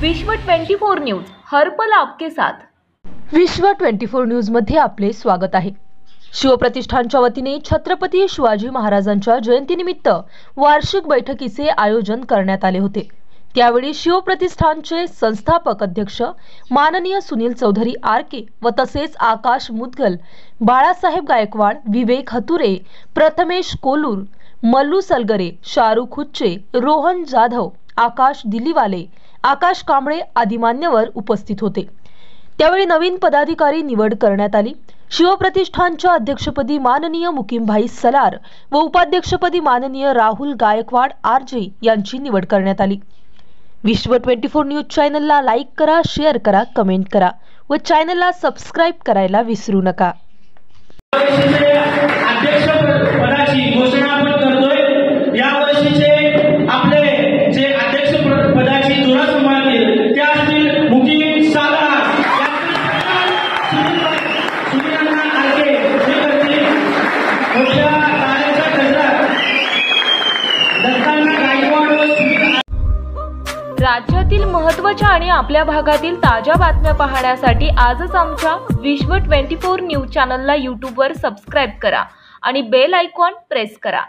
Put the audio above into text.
विश्व 24 न्यूज हर पल आपके साथ। विश्व 24 न्यूज मध्ये आपले स्वागत आहे। शिवप्रतिष्ठानच्या वतीने छत्रपती शिवाजी महाराजांच्या जयंतीनिमित्त वार्षिक बैठकीचे आयोजन करण्यात आले होते। त्यावेळी शिवप्रतिष्ठानचे संस्थापक अध्यक्ष माननीय सुनील चौधरी आरके व तसेच आकाश मुदगल, बाळासाहेब गायकवाड, विवेक हतुरे, प्रथमेश कोलूर, मल्लू सलगरे, शाहरुख हुच्चे, रोहन जाधव, आकाश दिलीवाले, आकाश कांबळे आदी मान्यवर उपस्थित होते। त्यावेळी नवीन पदाधिकारी निवड करण्यात आली। शिवप्रतिष्ठानच्या अध्यक्षपदी माननीय मुकीमभाई सलार व उपाध्यक्षपदी माननीय राहुल गायकवाड आरजे यांची निवड करण्यात आली। विश्व 24 न्यूज चॅनलला लाईक करा, शेअर करा, कमेंट करा व चॅनलला सबस्क्राइब करायला विसरू नका। अध्यक्षपदाची घोषणा आपण करतोय। या वर्षीचे आपले जे अध्यक्षपदाची धुरा सांभाळतील ते असतील मुकीम सलार, सुनील आरके, हे करतील मोठ्या तारेचा गजर, दत्तांना गायकवाड व सुनील। राज्यातील महत्त्वाच्या आणि आपल्या भागातील ताज्या बातम्या पाहण्यासाठी आजच आमच्या विश्व 24 न्यूज चॅनलला YouTube वर सबस्क्राइब करा आणि बेल आयकॉन प्रेस करा।